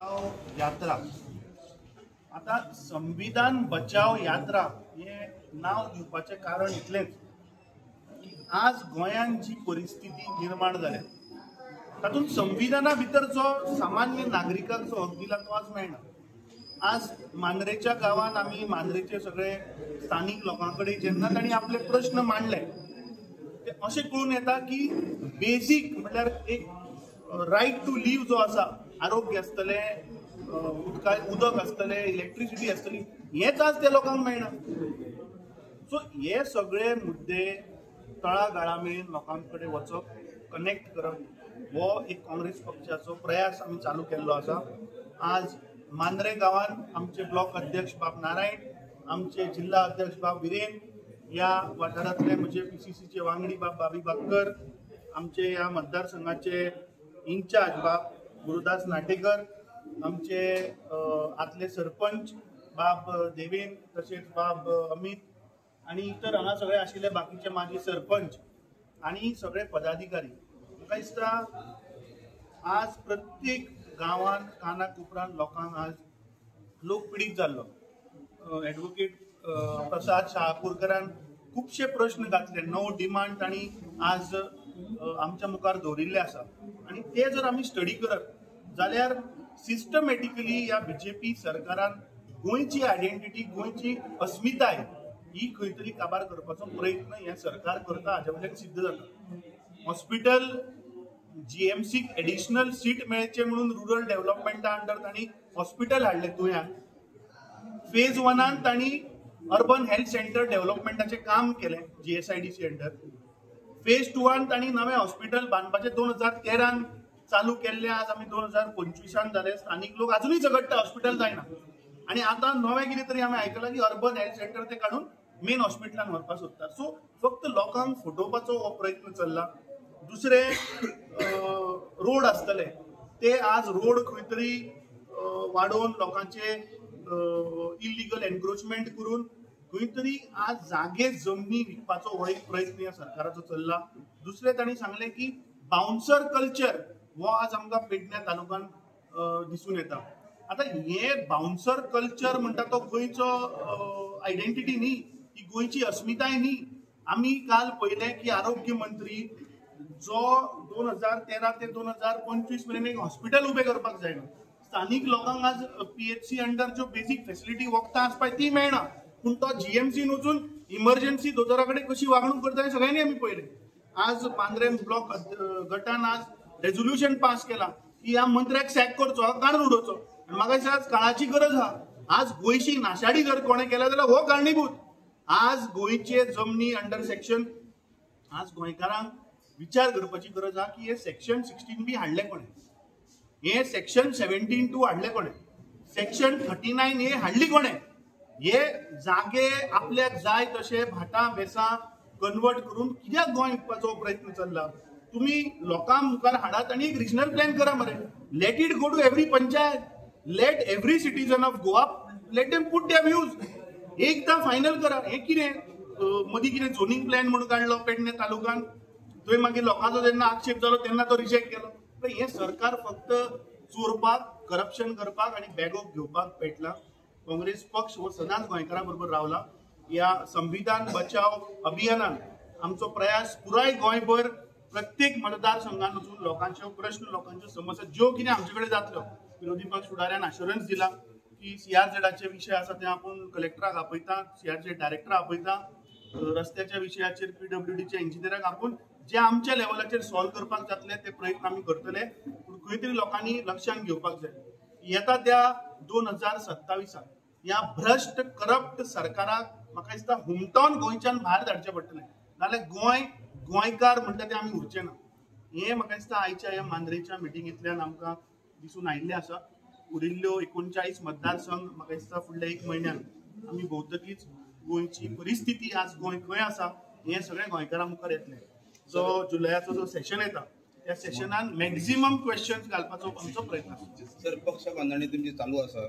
यात्रा आता संविधान बचाव यात्रा हे नाव दिवपाचे कारण इतलेच की आज गोंयांत जी परिस्थिती निर्माण जाल्या तातूंत संविधाना भितर जो सामान्य नागरिकाक जो हक दिला तो आज मेळना। आज मांद्रेच्या गांवांत आमी मांद्रेचे सगळे स्थानिक लोकांकडे जेन्ना तांणी आपले प्रश्न मांडले ते अशें कळून येता की बेसिक म्हटल्यार एक रायट टू लिव जो आसा, आरोग्य आसतले, उदक आसतले, इलेक्ट्रिसिटी आसतली, हेच आज त्या लोकांक मेळना। सो हे सगळे मुद्दे तळागाळा मेरेन लोकांकडे वचप, कनेक्ट करप हो एक काँग्रेस पक्षाचो प्रयास आमी चालू केल्लो आसा। आज मांद्रे गांवांत आमचे ब्लॉक अध्यक्ष बाब नारायण, आमचे जिल्हा अध्यक्ष बाब विरेन, या वाठारांतले म्हजे PCCचे वांगडी बाब बाबी बाकर, आमचे ह्या मतदारसंघाचे इन्चार्ज बाब गुरुदास नाटेकर, आमचे आतले सरपंच बाब देवेन, तसेच बाब अमित आणि इतर हांगा सगळे आशिल्ले बाकीचे माजी सरपंच आणि सगळे पदाधिकारी। म्हाका दिसता आज प्रत्येक गांवांत कानाक उपरांत लोकांक आज लोक पीडित जाल्लो। एडवोकेट प्रसाद शाहपूरकरान खुबशे प्रश्न घातले, 9 डिमांड तांणी आज आमच्या मुखार दवरिल्ले आसा आणि ते जर आमी स्टडी करत जाल्यार सिस्टमॅटिकली ह्या BJP सरकारान गोंयची आयडेंटिटी, गोंयची अस्मिताय ही खंय तरी काबार करपाचो प्रयत्न हे सरकार करता, हाचे वयल्यान सिद्ध जाता। हॉस्पिटल GMC एडिशनल सीट मेळचे म्हणून रुरल डेव्हलपमेंटा अंडर तांणी हॉस्पिटल हाडले गोंयांत। फेज 1 तांणी अर्बन हेल्थ सेंटर डेव्हलपमेंटाचे काम केले GSIDC अंडर। फेज 2 तांणी नवे हॉस्पिटल बांदपाचे 2013 चालू केल्ले, आज आमी 2025 जाले, स्थानिक लोक अजूनही झगडटा हॉस्पिटल जायना आणि आता नवे कितें तरी आमी आयकलां की अर्बन हेल्थ सेंटर ते काडून मेन हॉस्पिटलान व्हरपाक सोदतात। सो फक्त लोकांक फटोवपाचो हो प्रयत्न चल्ला। दुसरे रोड आसतले ते आज रोड खंय तरी वाडोवन लोकांचे इल्लीगल एनक्रोचमेंट करून खंय तरी आज जागे जमनी विकपाचो हो एक प्रयत्न ह्या सरकाराचो चल्ला। दुसरे तांणी सांगले की बाउन्सर कल्चर हो आज आमकां पेडण्या तालुक्यात दिसून येता। आता हे बाउन्सर कल्चर म्हणटा तो गोंयचो आयडेंटिटी न्ही, ही गोंयची अस्मिताय न्ही। आमी काल पळयलें की आरोग्य मंत्री जो 2013 ते 2025 मेरेन एक हॉस्पिटल उबें करपाक जायना, स्थानिक लोकांक आज PHC अंडर ज्यो बेसिक फॅसिलिटी वखदां आसपाय ती मेळना, पूण तो GMCन वचून इमर्जन्सी दोतोरा कडेन कशी वागणूक करता हे सगळ्यांनी आमी पळयलें। आज मांद्रे ब्लॉक गटान आज रेझोल्युशन पास केला की ह्या मंत्र्याक सॅक करचो, काडून उडोवचो। म्हाका दिसता आज काळाची गरज आहा। आज गोंयची नाशाडी जर कोणें केल्या जाल्यार हो कारणीभूत। आज गोंयचे जमनी अंडर सेक्शन आज गोंयकारांक विचार करपाची गरज आहा की हे सेक्शन 16B हाडले कोणें, हे सेक्शन 17(2) हाडले कोणें, सेक्शन 39A हाडली कोणें, हे जागे आपल्याक जाय तशे भाटां बेसां कन्वर्ट करून कित्याक गोंय विकपाचो प्रयत्न चल्ला। तुम्ही लोकांक मुखार हाडात आणि एक रिजनल प्लॅन करा मरे। Let it go to every panchayat, let every citizen of Goa, let them put their views, एकदा फायनल करा। हे कितें मदीं कितें झोनिंग प्लॅन म्हणून काडलो पेडणे तालुक्यात, थंय मागीर लोकांचो जेन्ना आक्षेप जालो तेन्ना तो रिजेक्ट केलो। तर हे सरकार फक्त चोरपाक, करप्शन करपाक आणि बॅगो घेवपाक पेटला। काँग्रेस पक्ष हो सदांच गोंयकारां बरोबर रावला। या संविधान बचाव अभियानान आमचो प्रयास पुराय गोंयभर प्रत्येक मतदारसंघात वचून लोकांचे प्रश्न, लोकांच्यो समस्या ज्यो कितें आमचे कडेन जातल्यो, विरोधी पक्ष फुडाऱ्यान अश्युरन्स दिला की CRZचे विशय आसा ते आपूण कलेक्टराक आपयता, CRZ डायरेक्टराक आपयता, रस्त्याच्या विशयाचेर PWDच्या इंजिनियराक आपूण जे आमच्या लेवलाचेर सॉल्व करपाक जातले ते प्रयत्न आमी करतले। पूण खंय तरी लोकांनी लक्षांत घेवपाक जाय येता त्या 2027 ह्या भ्रष्ट करप्ट सरकाराक म्हाका दिसता हुमटावन गोंयच्यान भायर धाडचें पडटलें, नाल्यार गोंय गोंयकार म्हणटा ते आमी उरचे ना। हे म्हाका दिसता आयच्या ह्या मांद्रेच्या मिटिंगेंतल्यान आमकां दिसून आयिल्लें आसा। उरिल्ल्यो 39 मतदारसंघ म्हाका दिसता फुडल्या 1 म्हयन्यान आमी भोंवतकीच गोंयची परिस्थिती आज गोंय खंय आसा हे सगळे गोंयकारां मुखार येतलें। जो जुलयाचो जो सेशन येता त्या सेशनान मॅक्झिमम क्वेश्चन्स घालपाचो आमचो प्रयत्न आसा। सर, पक्ष बांदणी तुमची चालू आसा,